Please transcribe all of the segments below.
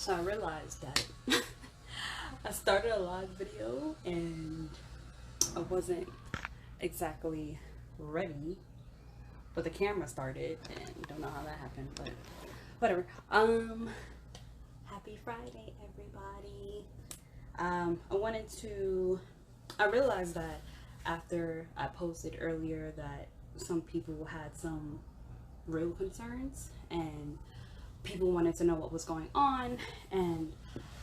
So I realized that I started a live video and I wasn't exactly ready, but the camera started and don't know how that happened, but whatever. Happy Friday, everybody. I realized that after I posted earlier that some people had some real concerns and people wanted to know what was going on, and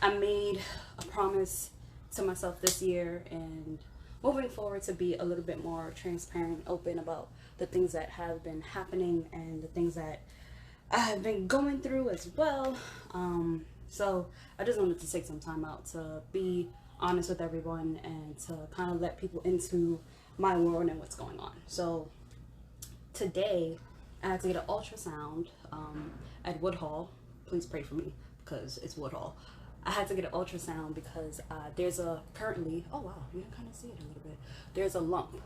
I made a promise to myself this year and moving forward to be a little bit more transparent, open about the things that have been happening and the things that I have been going through as well. So I just wanted to take some time out to be honest with everyone and to kind of let people into my world and what's going on. So today I had to get an ultrasound at Woodhall. Please pray for me because it's Woodhall. I had to get an ultrasound because there's a currently, oh wow, you can kind of see it a little bit. There's a lump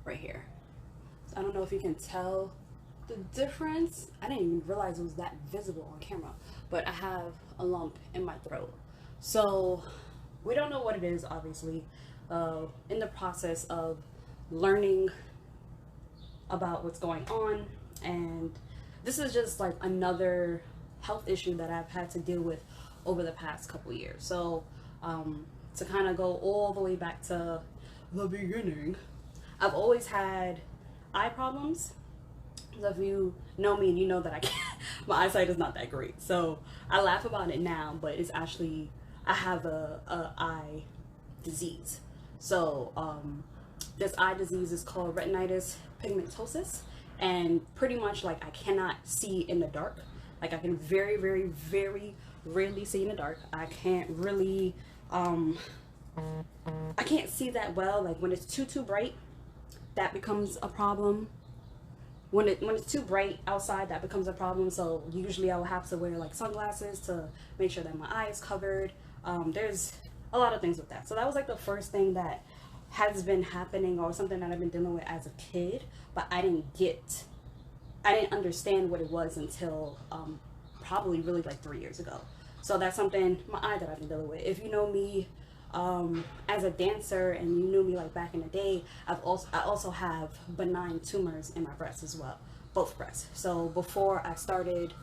right here. So I don't know if you can tell the difference. I didn't even realize it was that visible on camera, but I have a lump in my throat. So we don't know what it is, obviously. In the process of learning about what's going on, and this is just like another health issue that I've had to deal with over the past couple years. So to kind of go all the way back to the beginning, I've always had eye problems. So if you know me and you know that I can't, my eyesight is not that great. So I laugh about it now, but it's actually, I have a eye disease. So this eye disease is called retinitis pigmentosus, and pretty much like I cannot see in the dark. Like I can very, very, very rarely see in the dark. I can't really, I can't see that well. Like when it's too bright, that becomes a problem. When it's too bright outside, that becomes a problem. So usually I will have to wear like sunglasses to make sure that my eye is covered. There's a lot of things with that. So that was like the first thing that has been happening, or something that I've been dealing with as a kid, but I didn't understand what it was until probably really like 3 years ago. So that's something, my eye, that I've been dealing with. If you know me as a dancer and you knew me like back in the day, I also have benign tumors in my breasts as well, both breasts. So before I started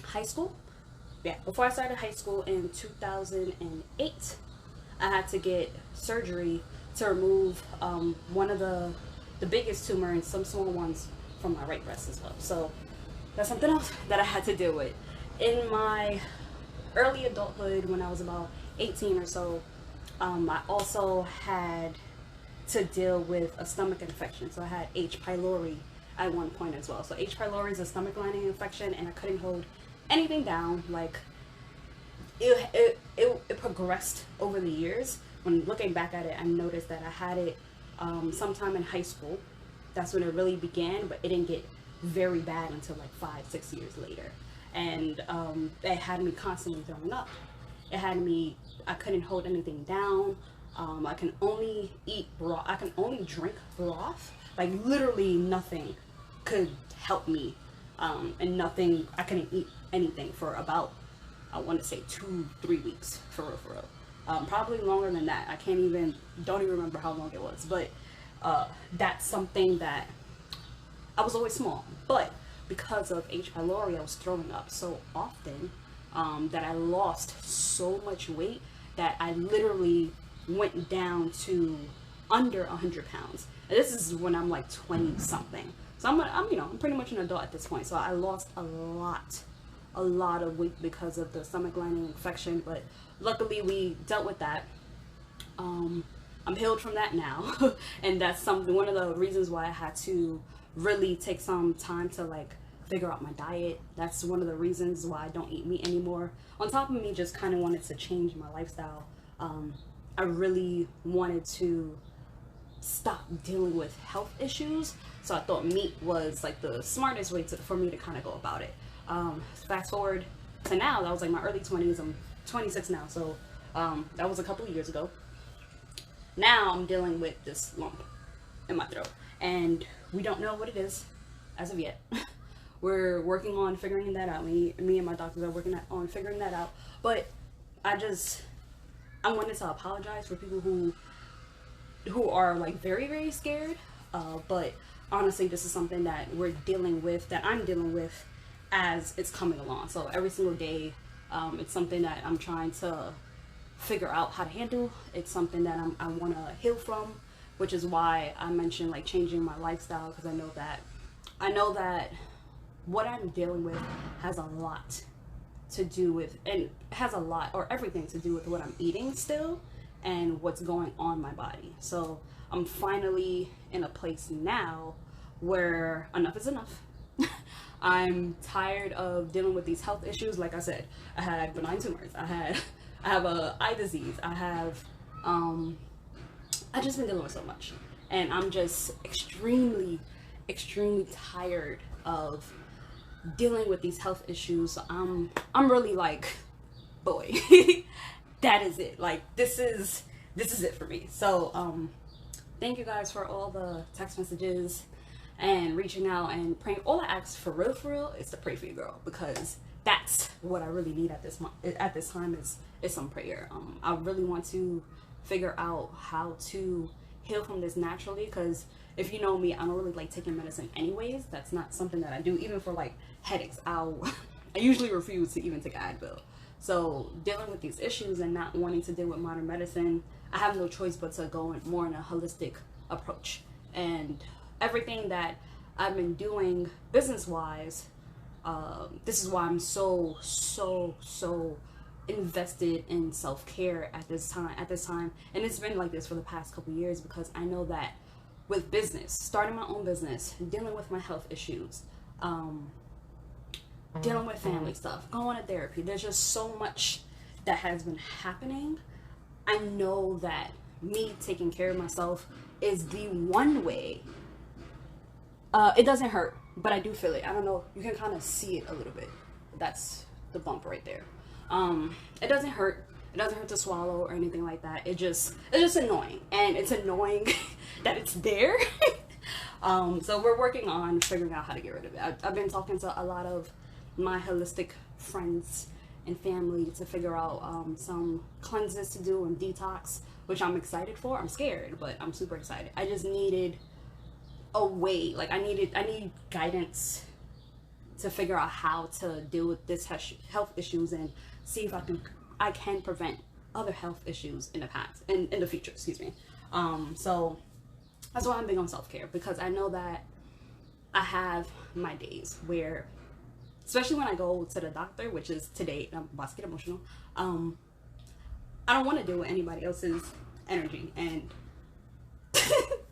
high school, before I started high school in 2008, I had to get surgery to remove one of the biggest tumor and some small ones from my right breast as well. So that's something else that I had to deal with. In my early adulthood, when I was about 18 or so, I also had to deal with a stomach infection. So I had H. pylori at one point as well. So H. pylori is a stomach lining infection, and I couldn't hold anything down. Like it progressed over the years. When looking back at it, I noticed that I had it sometime in high school. That's when it really began, but it didn't get very bad until like 5-6 years later. And it had me constantly throwing up. I couldn't hold anything down. I can only eat raw. I can only drink broth. Like literally nothing could help me. And nothing, I couldn't eat anything for about, I want to say 2-3 weeks, for real. Probably longer than that. Don't even remember how long it was, but that's something that I was always small, but because of H. pylori, I was throwing up so often that I lost so much weight that I literally went down to under 100 pounds. And this is when I'm like 20 something. So I'm pretty much an adult at this point. So I lost a lot of weight because of the stomach lining infection, but luckily we dealt with that. I'm healed from that now. And that's one of the reasons why I had to really take some time to like figure out my diet. That's one of the reasons why I don't eat meat anymore. On top of me just kind of wanted to change my lifestyle. I really wanted to stop dealing with health issues. So I thought meat was like the smartest way for me to kind of go about it. Fast forward to now, that was like my early 20s. I'm 26 now, so that was a couple of years ago. Now I'm dealing with this lump in my throat, and we don't know what it is as of yet. We're working on figuring that out. Me and my doctors are working on figuring that out. But I wanted to apologize for people who are like very, very scared. But honestly, this is something that we're dealing with, that I'm dealing with as it's coming along. So every single day, it's something that I'm trying to figure out how to handle. It's something that I want to heal from, which is why I mentioned like changing my lifestyle, because I know that what I'm dealing with has a lot to do with, and has a lot or everything to do with what I'm eating still and what's going on in my body. So I'm finally in a place now where enough is enough. I'm tired of dealing with these health issues. Like I said, I had benign tumors. I have a eye disease. I just been dealing with so much, and I'm just extremely tired of dealing with these health issues. I'm really like, boy, that is it. Like this is it for me. So thank you guys for all the text messages and reaching out and praying. All I ask for real is to pray for your girl, because that's what I really need at this time is some prayer. I really want to figure out how to heal from this naturally, because if you know me, I don't really like taking medicine anyways. That's not something that I do. Even for like headaches, I usually refuse to even take Advil. So dealing with these issues and not wanting to deal with modern medicine, I have no choice but to go more in a holistic approach. And everything that I've been doing business wise, this is why I'm so invested in self-care at this time. And it's been like this for the past couple years, because I know that with business, starting my own business, dealing with my health issues, dealing with family stuff, going to therapy, there's just so much that has been happening. I know that me taking care of myself is the one way. It doesn't hurt, but I do feel it. I don't know, you can kind of see it a little bit. That's the bump right there. It doesn't hurt. It doesn't hurt to swallow or anything like that. It's just annoying, and it's annoying that it's there. So we're working on figuring out how to get rid of it. I've been talking to a lot of my holistic friends and family to figure out some cleanses to do and detox, which I'm excited for. I'm scared, but I'm super excited. I just needed a way, like I need guidance to figure out how to deal with this health issues and see if I can prevent other health issues in the future, excuse me. So that's why I'm big on self-care, because I know that I have my days where, especially when I go to the doctor, which is today, I'm about to get emotional, I don't want to deal with anybody else's energy, and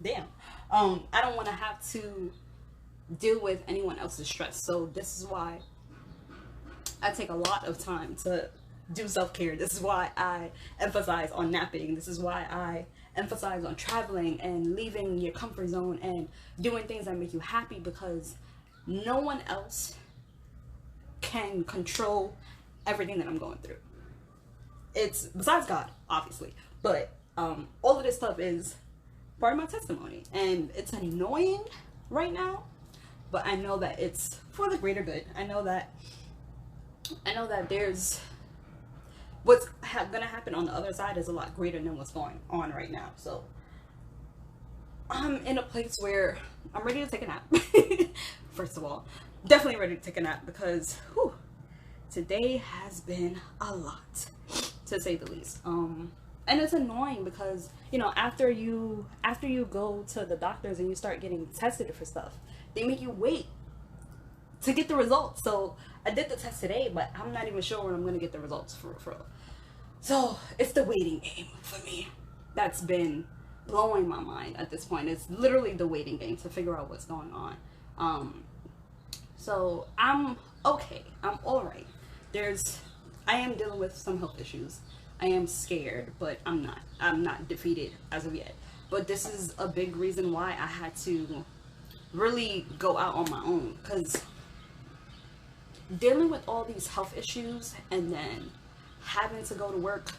damn, I don't want to have to deal with anyone else's stress. So this is why I take a lot of time to do self-care. This is why I emphasize on napping. This is why I emphasize on traveling and leaving your comfort zone and doing things that make you happy, because no one else can control everything that I'm going through. It's besides God, obviously, but all of this stuff is part of my testimony, and it's annoying right now, but I know that it's for the greater good. I know that there's what's gonna happen on the other side is a lot greater than what's going on right now. So I'm in a place where I'm ready to take a nap. First of all, definitely ready to take a nap, because today has been a lot, to say the least. And it's annoying because, you know, after you go to the doctors and you start getting tested for stuff, they make you wait to get the results. So I did the test today, but I'm not even sure when I'm going to get the results for real. So it's the waiting game for me that's been blowing my mind at this point. It's literally the waiting game to figure out what's going on. So I'm okay. I'm all right. I am dealing with some health issues. I am scared, but I'm not defeated as of yet. But this is a big reason why I had to really go out on my own, because dealing with all these health issues and then having to go to work,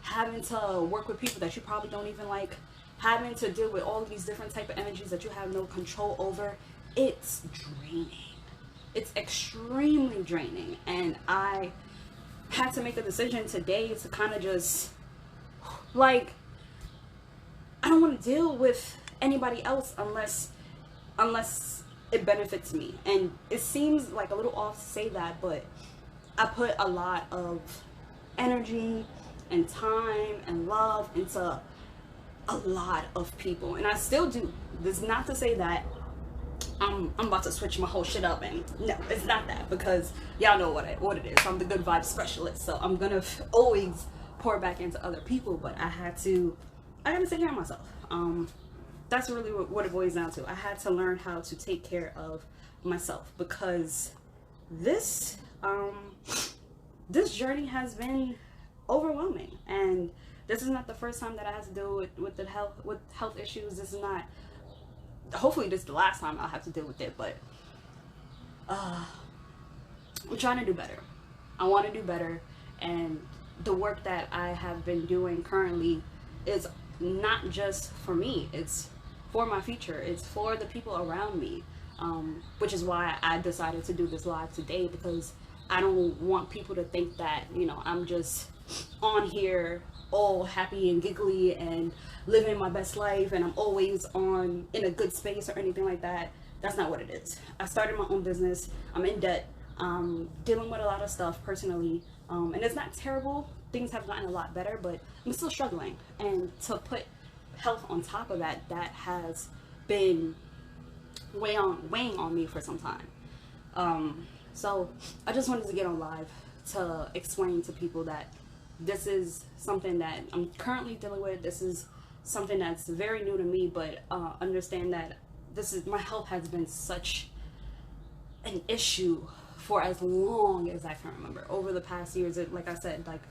having to work with people that you probably don't even like, having to deal with all of these different type of energies that you have no control over, it's draining. it's extremely draining. And I had to make a decision today to kind of just, like, I don't want to deal with anybody else unless it benefits me. And it seems like a little off to say that, but I put a lot of energy and time and love into a lot of people, and I still do. This is not to say that I'm about to switch my whole shit up, and no, it's not that, because y'all know what it is. I'm the good vibe specialist, so I'm gonna always pour back into other people, but I had to take care of myself. That's really what it boils down to. I had to learn how to take care of myself, because this journey has been overwhelming, and this is not the first time that I had to deal with health issues. This is not, hopefully this is the last time I'll have to deal with it, but I'm trying to do better. I want to do better, and the work that I have been doing currently is not just for me, it's for my future, it's for the people around me, which is why I decided to do this live today, because I don't want people to think that, you know, I'm just on here all happy and giggly and living my best life and I'm always in a good space or anything like that. That's not what it is. I started my own business. I'm in debt, dealing with a lot of stuff personally, and it's not terrible. Things have gotten a lot better, but I'm still struggling. And to put health on top of that, that has been weighing on me for some time. So I just wanted to get on live to explain to people that this is something that I'm currently dealing with. This is something that's very new to me, but understand that my health has been such an issue for as long as I can remember. Over the past years, like I said, like,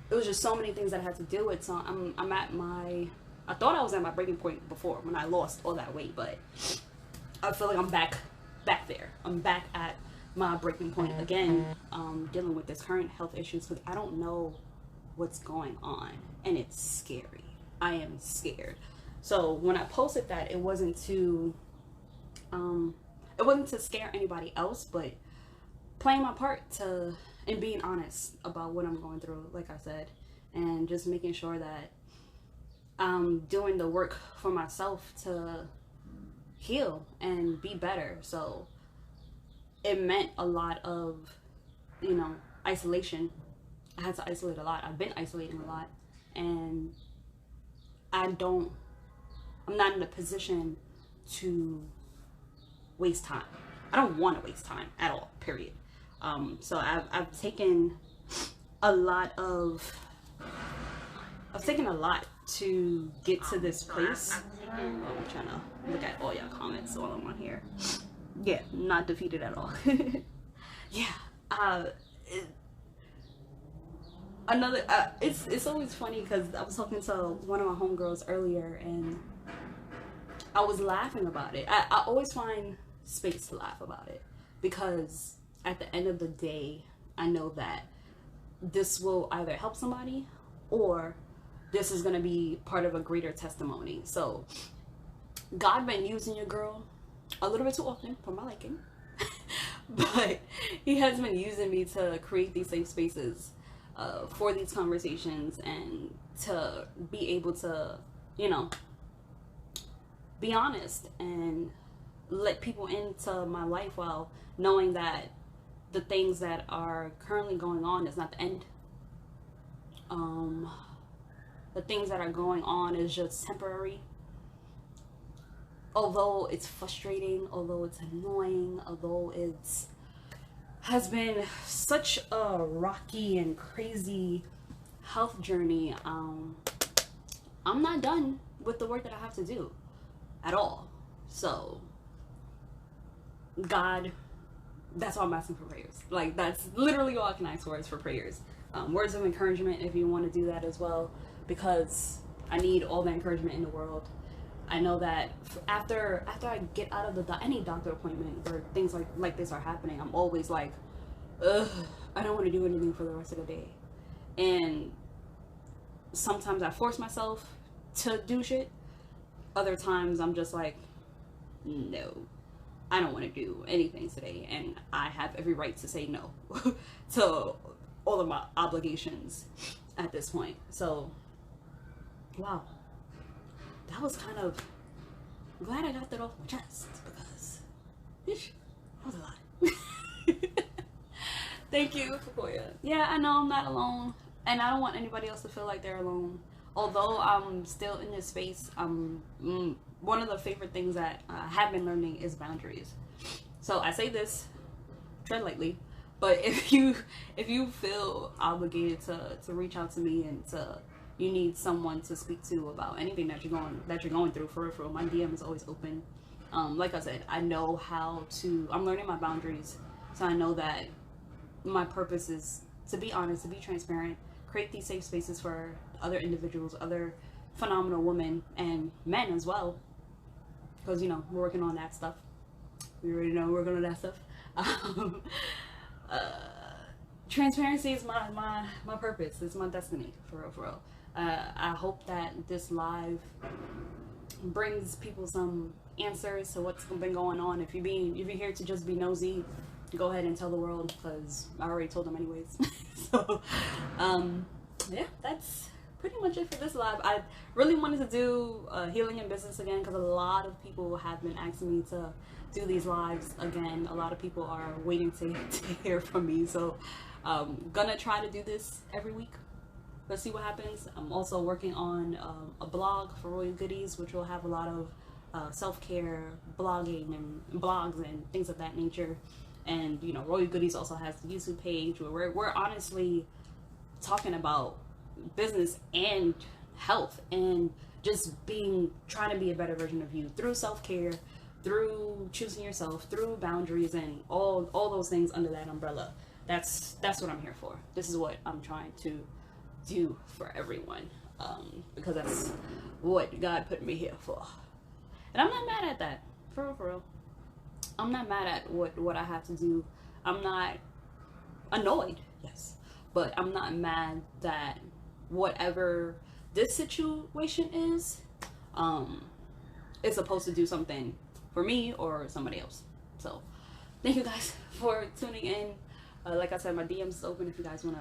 it was just so many things that I had to deal with. So I thought I was at my breaking point before when I lost all that weight, but I feel like I'm back there. I'm back at my breaking point again, dealing with this current health issues, because I don't know what's going on, and it's scary. I am scared. So when I posted that, it wasn't to scare anybody else, but playing my part and being honest about what I'm going through, like I said, and just making sure that I'm doing the work for myself to heal and be better. So it meant a lot of, you know, isolation. I had to isolate a lot. I've been isolating a lot, and I'm not in a position to waste time. I don't want to waste time at all, period. So I've taken a lot to get to this place. I'm trying to look at all y'all comments while I'm on here. Yeah, not defeated at all. Yeah. It's always funny, because I was talking to one of my homegirls earlier, and I was laughing about it. I always find space to laugh about it, because at the end of the day, I know that this will either help somebody, or this is going to be part of a greater testimony. So God been using your girl a little bit too often for my liking, but he has been using me to create these safe spaces for these conversations, and to be able to, you know, be honest and let people into my life, while knowing that the things that are currently going on is not the end. The things that are going on is just temporary. Although it's frustrating, although it's annoying, although has been such a rocky and crazy health journey, I'm not done with the work that I have to do at all. So God, that's all I'm asking for prayers. Like, that's literally all I can ask for, is for prayers. Words of encouragement, if you want to do that as well, because I need all the encouragement in the world. I know that after I get out of any doctor appointment where things like this are happening, I'm always like, ugh, I don't want to do anything for the rest of the day. And sometimes I force myself to do shit. Other times I'm just like, no, I don't want to do anything today, and I have every right to say no to all of my obligations at this point. So, wow, that was kind of, I'm glad I got that off my chest, because that was a lot. Thank you, Fukoya. Yeah, I know I'm not alone, and I don't want anybody else to feel like they're alone. Although I'm still in this space, one of the favorite things that I have been learning is boundaries. So I say this, tread lightly, but if you feel obligated to reach out to me, and you need someone to speak to about anything that you're going through, for real, my DM is always open. Like I said, I know I'm learning my boundaries, so I know that my purpose is to be honest, to be transparent, create these safe spaces for other individuals, other phenomenal women and men as well, because we're working on that stuff. We already know we're working on that stuff. Transparency is my purpose. It's my destiny, for real. I hope that this live brings people some answers to what's been going on. If you're here to just be nosy, go ahead and tell the world, because I already told them anyways. So yeah, that's pretty much it for this live. I really wanted to do healing in business again, because a lot of people have been asking me to do these lives again. A lot of people are waiting to hear from me, so gonna try to do this every week. Let's see what happens. I'm also working on a blog for Royal Goodies, which will have a lot of self-care blogging and blogs and things of that nature. And Royal Goodies also has the YouTube page where we're honestly talking about business and health, and just trying to be a better version of you through self-care, through choosing yourself, through boundaries, and all those things under that umbrella. That's what I'm here for. This is what I'm trying to do for everyone, because that's what God put me here for, and I'm not mad at that, for real. I'm not mad at what I have to do. I'm not annoyed, yes, but I'm not mad that whatever this situation is supposed to do something for me or somebody else. So thank you guys for tuning in. Like I said, my DMs is open if you guys want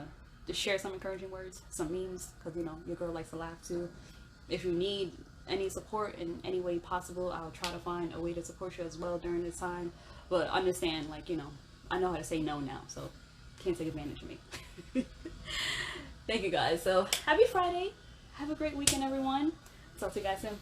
to share some encouraging words, some memes, because your girl likes to laugh too. If you need any support in any way possible, I'll try to find a way to support you as well during this time. But understand, I know how to say no now, so can't take advantage of me. Thank you guys. So happy Friday. Have a great weekend, everyone. Talk to you guys soon.